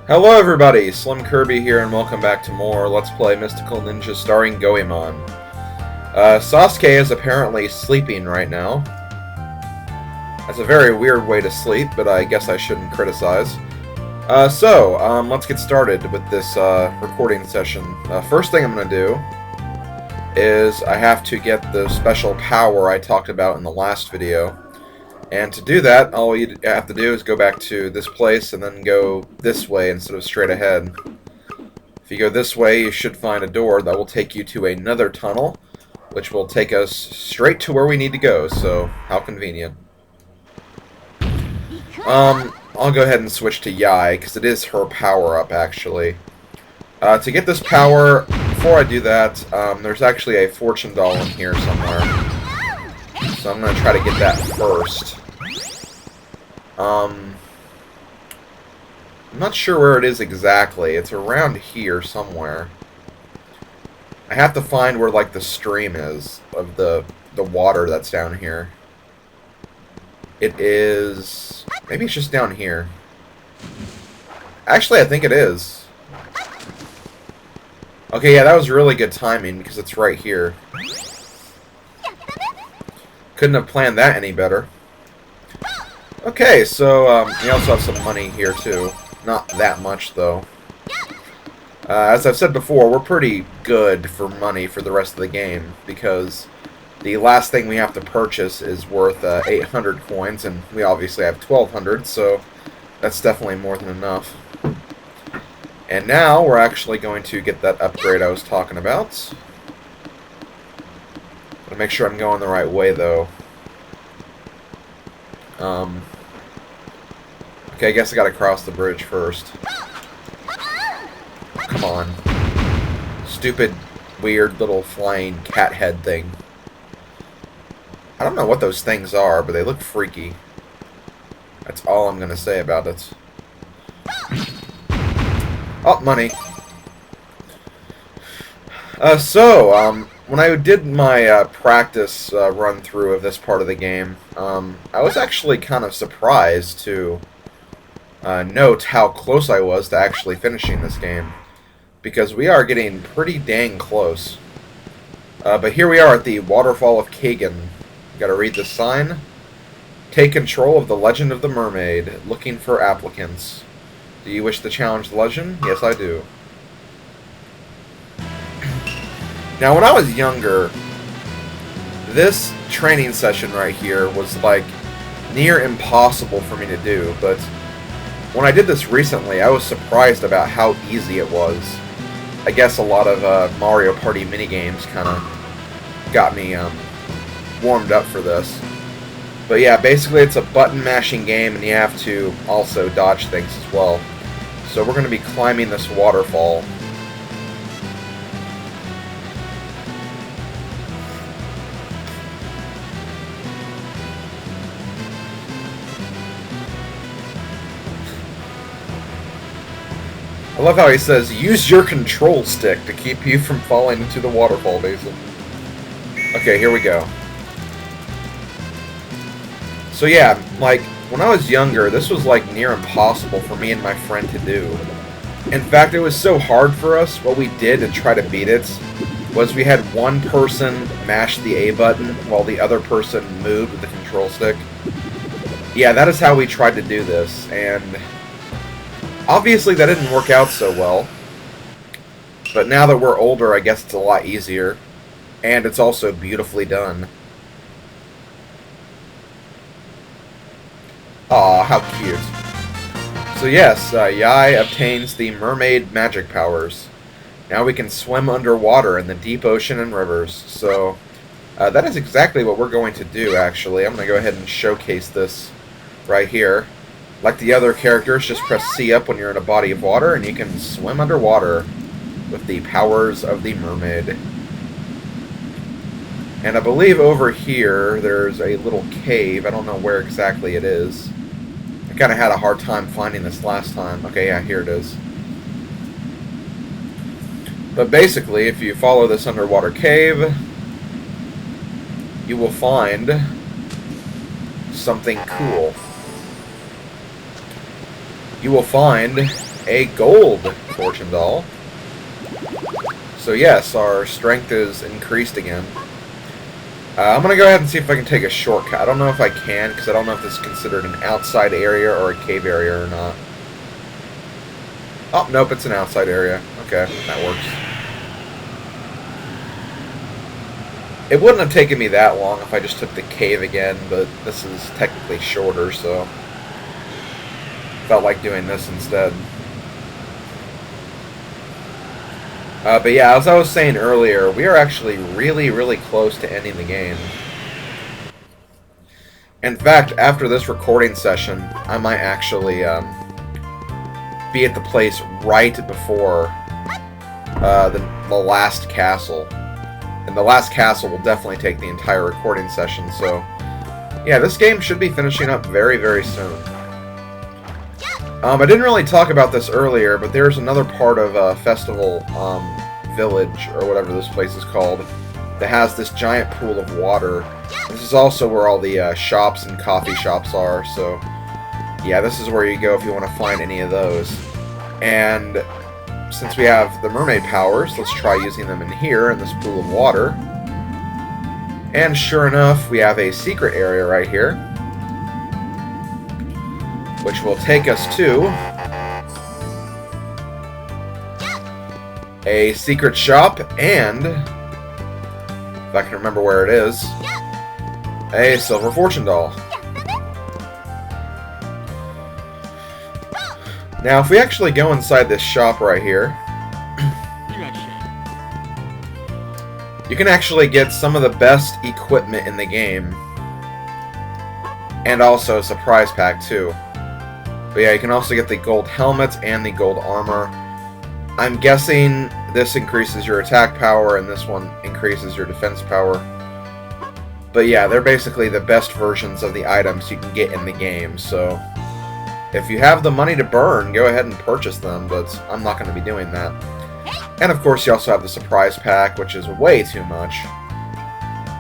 Hello everybody, SlimKirby here and welcome back to more Let's Play Mystical Ninja starring Goemon. Sasuke is apparently sleeping right now. That's a very weird way to sleep, but I guess I shouldn't criticize. Let's get started with this recording session. First thing I'm going to do is I have to get the special power I talked about in the last video. And to do that, all you have to do is go back to this place and then go this way instead of straight ahead. If you go this way, you should find a door that will take you to another tunnel, which will take us straight to where we need to go, so how convenient. I'll go ahead and switch to Yai, because it is her power-up, actually. To get this power, before I do that, there's actually a fortune doll in here somewhere. So I'm going to try to get that first. I'm not sure where it is exactly. It's around here somewhere. I have to find where, like, the stream is of the water that's down here. It is... maybe it's just down here. Actually, I think it is. Okay, yeah, that was really good timing because it's right here. Couldn't have planned that any better. Okay, so we also have some money here too. Not that much though. As I've said before, we're pretty good for money for the rest of the game because the last thing we have to purchase is worth 800 coins, and we obviously have 1,200, so that's definitely more than enough. And now we're actually going to get that upgrade I was talking about. Gotta make sure I'm going the right way, though. Okay, I guess I gotta cross the bridge first. Come on. Stupid, weird little flying cat head thing. I don't know what those things are, but they look freaky. That's all I'm gonna say about it. Oh, money. When I did my practice run-through of this part of the game, I was actually kind of surprised to note how close I was to actually finishing this game. Because we are getting pretty dang close. But here we are at the waterfall of Kagan. Gotta read the sign. Take control of the legend of the mermaid, looking for applicants. Do you wish to challenge the legend? Yes, I do. Now, when I was younger, this training session right here was, like, near impossible for me to do, but when I did this recently, I was surprised about how easy it was. I guess a lot of Mario Party minigames kind of got me warmed up for this. But yeah, basically it's a button-mashing game, and you have to also dodge things as well. So we're going to be climbing this waterfall. I love how he says, use your control stick to keep you from falling into the waterfall basin. Okay, here we go. So yeah, like, when I was younger, this was like near impossible for me and my friend to do. In fact, it was so hard for us, what we did to try to beat it was we had one person mash the A button while the other person moved with the control stick. Yeah, that is how we tried to do this, and obviously that didn't work out so well. But now that we're older, I guess it's a lot easier, and it's also beautifully done. Aw, how cute. So yes, Yai obtains the mermaid magic powers. Now we can swim underwater in the deep ocean and rivers. So that is exactly what we're going to do, actually. I'm going to go ahead and showcase this right here. Like the other characters, just press C up when you're in a body of water, and you can swim underwater with the powers of the mermaid. And I believe over here, there's a little cave. I don't know where exactly it is. I kind of had a hard time finding this last time. Okay, yeah, here it is. But basically, if you follow this underwater cave, you will find something cool. You will find a gold fortune doll. So yes, our strength is increased again. I'm going to go ahead and see if I can take a shortcut. I don't know if I can, because I don't know if this is considered an outside area or a cave area or not. Oh, nope, it's an outside area. Okay, that works. It wouldn't have taken me that long if I just took the cave again, but this is technically shorter, so felt like doing this instead. But yeah, as I was saying earlier, we are actually really, really close to ending the game. In fact, after this recording session, I might actually be at the place right before the last castle. And the last castle will definitely take the entire recording session, so yeah, this game should be finishing up very, very soon. I didn't really talk about this earlier, but there's another part of Festival Village, or whatever this place is called, that has this giant pool of water. This is also where all the shops and coffee shops are, so yeah, this is where you go if you want to find any of those. And since we have the mermaid powers, let's try using them in here, in this pool of water. And sure enough, we have a secret area right here, which will take us to a secret shop and, if I can remember where it is, a silver fortune doll. Now, if we actually go inside this shop right here, you can actually get some of the best equipment in the game, and also a surprise pack too. But yeah, you can also get the gold helmets and the gold armor. I'm guessing this increases your attack power and this one increases your defense power. But yeah, they're basically the best versions of the items you can get in the game, so if you have the money to burn, go ahead and purchase them, but I'm not going to be doing that. And of course, you also have the surprise pack, which is way too much.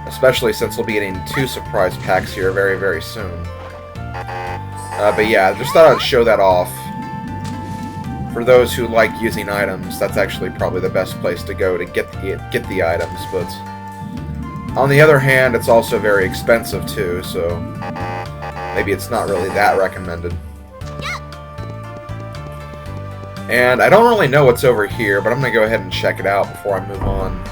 Especially since we'll be getting 2 surprise packs here very, very soon. But yeah, just thought I'd show that off. For those who like using items, that's actually probably the best place to go to get the items, but on the other hand, it's also very expensive too, so maybe it's not really that recommended. And I don't really know what's over here, but I'm going to go ahead and check it out before I move on.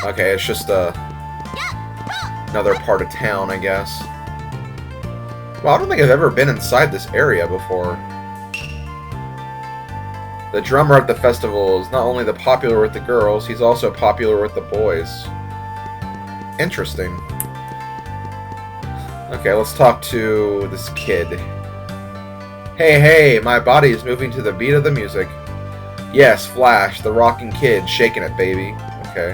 Okay, it's just another part of town, I guess. Well, I don't think I've ever been inside this area before. The drummer at the festival is not only popular with the girls, he's also popular with the boys. Interesting. Okay, let's talk to this kid. Hey, hey, my body is moving to the beat of the music. Yes, Flash, the rocking kid, shaking it, baby. Okay.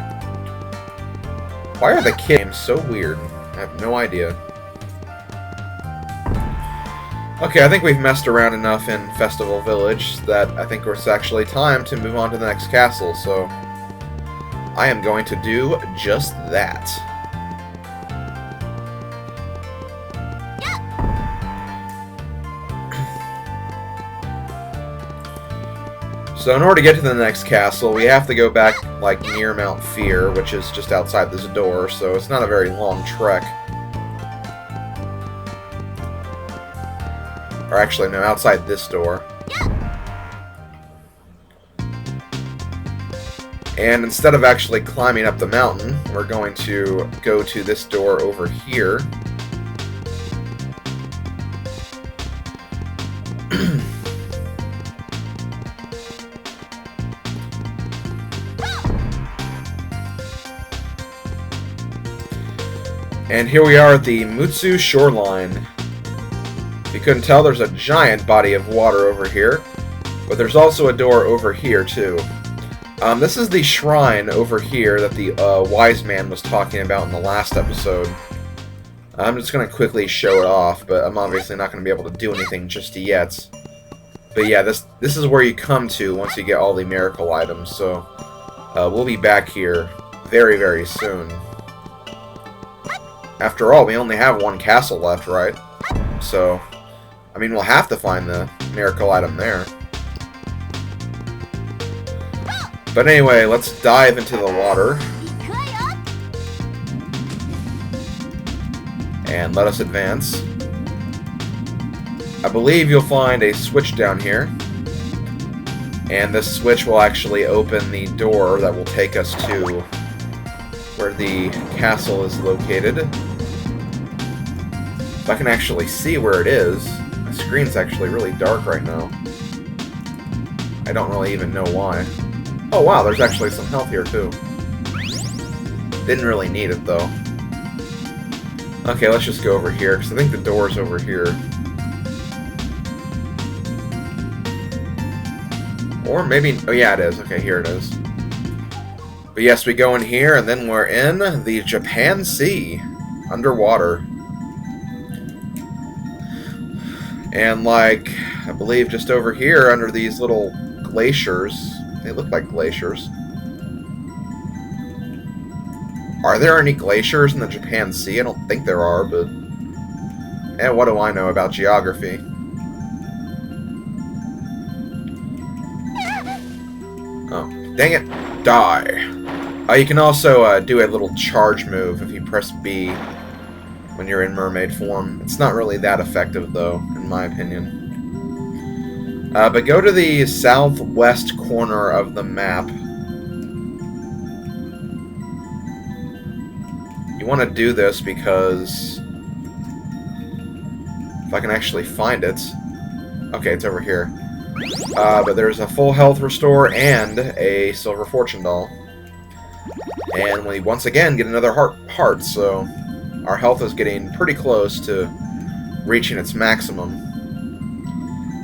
Why are the kids so weird? I have no idea. Okay, I think we've messed around enough in Festival Village that I think it's actually time to move on to the next castle, so I am going to do just that. So in order to get to the next castle, we have to go back, like, near Mount Fear, which is just outside this door, so it's not a very long trek. Or actually, no, outside this door. And instead of actually climbing up the mountain, we're going to go to this door over here. And here we are at the Mutsu Shoreline. If you couldn't tell, there's a giant body of water over here, but there's also a door over here too. This is the shrine over here that the wise man was talking about in the last episode. I'm just going to quickly show it off, but I'm obviously not going to be able to do anything just yet. But yeah, this is where you come to once you get all the miracle items, so we'll be back here very, very soon. After all, we only have one castle left, right? so... I mean, we'll have to find the miracle item there. But anyway, let's dive into the water. And let us advance. I believe you'll find a switch down here. And this switch will actually open the door that will take us to where the castle is located. If I can actually see where it is. My screen's actually really dark right now. I don't really even know why. Oh wow, there's actually some health here too. Didn't really need it though. Okay, let's just go over here, because I think the door's over here. Or maybe... oh yeah, it is. Okay, here it is. But yes, we go in here, and then we're in the Japan Sea. Underwater. And like, I believe just over here, under these little glaciers... they look like glaciers. Are there any glaciers in the Japan Sea? I don't think there are, but... and what do I know about geography? Oh, dang it. Die. You can also do a little charge move if you press B when you're in mermaid form. It's not really that effective, though, in my opinion. But go to the southwest corner of the map. You want to do this because... if I can actually find it... okay, it's over here. But there's a full health restore and a silver fortune doll. And we once again get another heart, so our health is getting pretty close to reaching its maximum.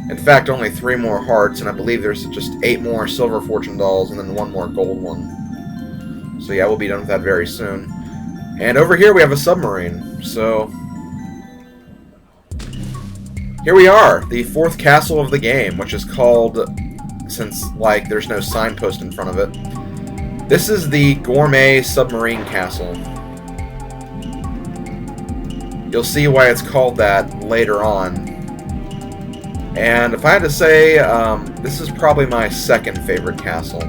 In fact, only 3 more hearts, and I believe there's just 8 more silver fortune dolls and then 1 more gold one. So yeah, we'll be done with that very soon. And over here we have a submarine, so... here we are, the 4th castle of the game, which is called, since, like, there's no signpost in front of it, this is the Gourmet Submarine Castle. You'll see why it's called that later on. And if I had to say, this is probably my 2nd favorite castle.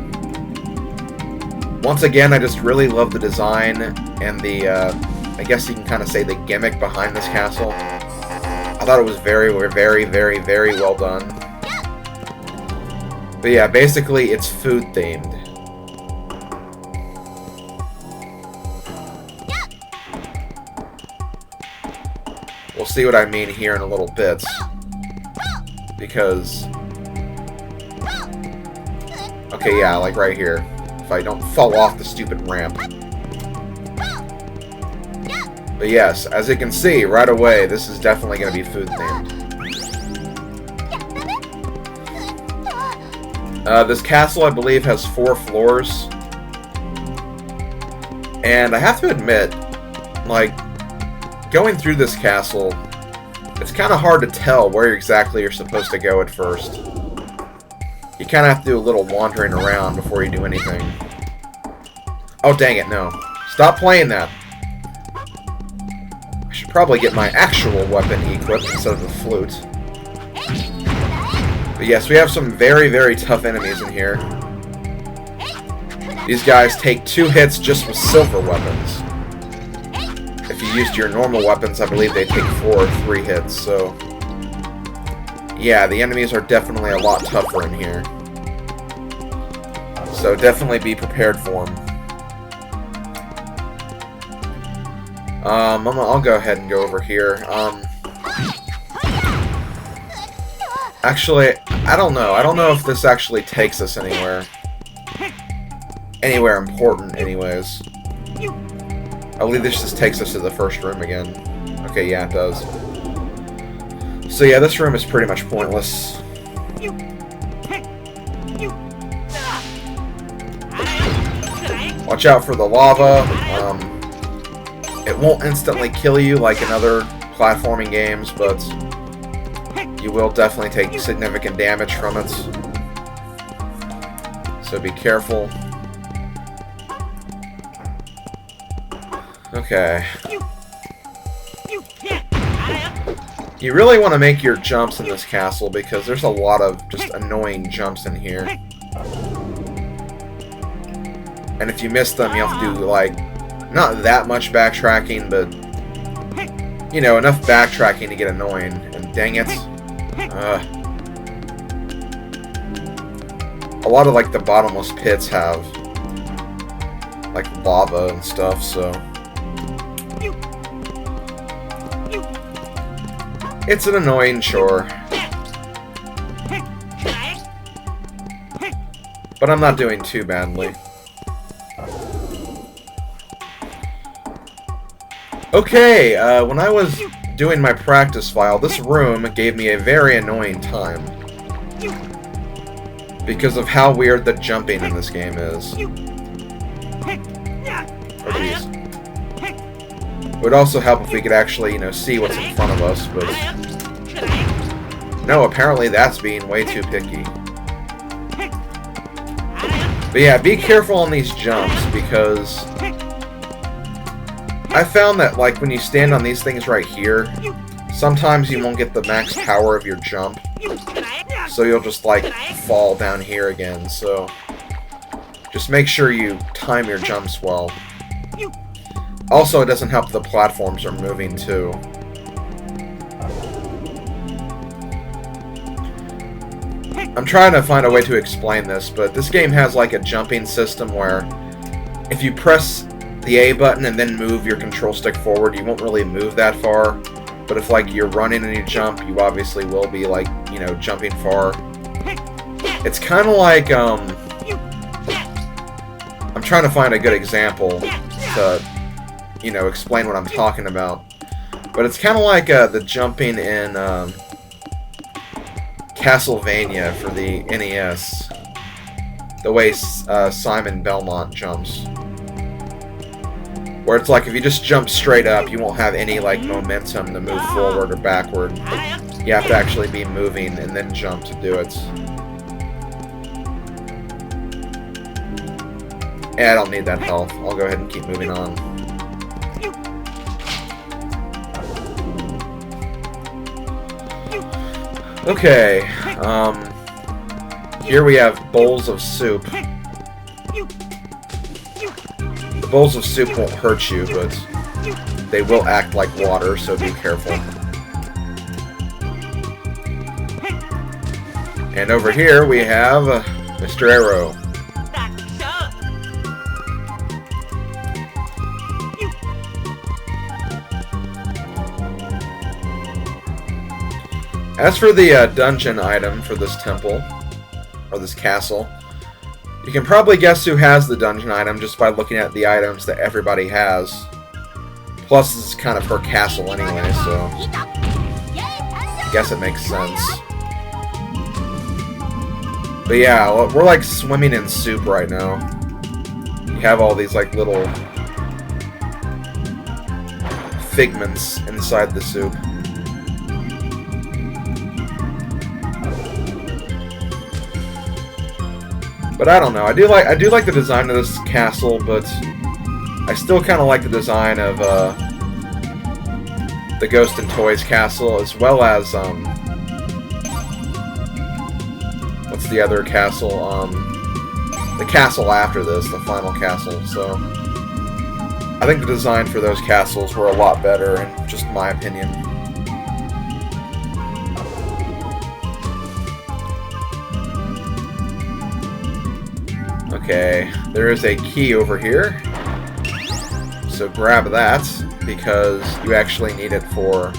Once again, I just really love the design and the, I guess you can kind of say the gimmick behind this castle. I thought it was very, very, very, very well done. But yeah, basically it's food themed. We'll see what I mean here in a little bit. Because... okay, yeah, like right here. If I don't fall off the stupid ramp. But yes, as you can see, right away, this is definitely going to be food themed. This castle, I believe, has 4 floors. And I have to admit, like, going through this castle, it's kind of hard to tell where exactly you're supposed to go at first. You kind of have to do a little wandering around before you do anything. Oh, dang it, no. Stop playing that. I should probably get my actual weapon equipped instead of the flute. But yes, we have some very, very tough enemies in here. These guys take 2 hits just with silver weapons. If you used your normal weapons, I believe they take 4 or 3 hits, so... yeah, the enemies are definitely a lot tougher in here. So definitely be prepared for them. I'll go ahead and go over here. Actually, I don't know. I don't know if this actually takes us anywhere. Anywhere important, anyways. I believe this just takes us to the first room again. Okay, yeah, it does. So yeah, this room is pretty much pointless. Watch out for the lava. It won't instantly kill you like in other platforming games, but you will definitely take significant damage from it. So be careful. Okay. You really want to make your jumps in this castle because there's a lot of just annoying jumps in here. And if you miss them, you have to do, like, not that much backtracking, but, you know, enough backtracking to get annoying. And dang it. A lot of, like, the bottomless pits have, like, lava and stuff, so... It's an annoying chore. But I'm not doing too badly. Okay, when I was doing my practice file, this room gave me a very annoying time. Because of how weird the jumping in this game is. Oh, geez. It would also help if we could actually, you know, see what's in front of us, but... No, apparently that's being way too picky. But yeah, be careful on these jumps, because... I found that, like, when you stand on these things right here, sometimes you won't get the max power of your jump. So you'll just, like, fall down here again, so... Just make sure you time your jumps well. Also, it doesn't help the platforms are moving, too. I'm trying to find a way to explain this, but this game has, like, a jumping system where if you press the A button and then move your control stick forward, you won't really move that far. But if, like, you're running and you jump, you obviously will be, like, you know, jumping far. It's kind of like, I'm trying to find a good example to, you know, explain what I'm talking about. But it's kind of like the jumping in Castlevania for the NES. The way Simon Belmont jumps. Where it's like, if you just jump straight up, you won't have any, like, momentum to move forward or backward. You have to actually be moving and then jump to do it. Yeah, I don't need that health. I'll go ahead and keep moving on. Okay, here we have bowls of soup. The bowls of soup won't hurt you, but they will act like water, so be careful. And over here we have Mr. Arrow. As for the dungeon item for this temple, or this castle, you can probably guess who has the dungeon item just by looking at the items that everybody has. Plus, this is kind of her castle anyway, so I guess it makes sense. But yeah, we're like swimming in soup right now. You have all these like little figments inside the soup. But I don't know. I do like the design of this castle, but I still kind of like the design of the Ghost and Toys castle, as well as what's the other castle? The castle after this, the final castle. So I think the design for those castles were a lot better, in just my opinion. Okay, there is a key over here, so grab that, because you actually need it for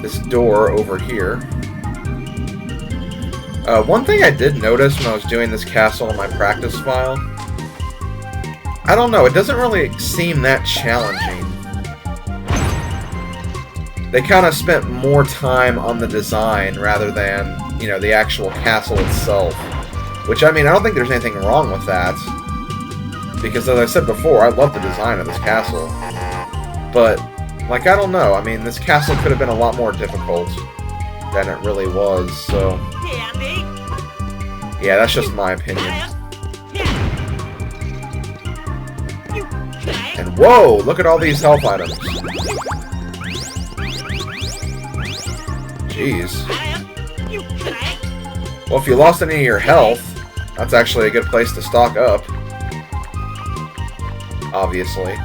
this door over here. One thing I did notice when I was doing this castle in my practice file, I don't know, it doesn't really seem that challenging. They kind of spent more time on the design rather than, you know, the actual castle itself. Which, I mean, I don't think there's anything wrong with that. Because, as I said before, I love the design of this castle. But, like, I don't know. I mean, this castle could have been a lot more difficult than it really was, so... Yeah, that's just my opinion. And whoa! Look at all these health items. Jeez. Well, if you lost any of your health, that's actually a good place to stock up. Obviously.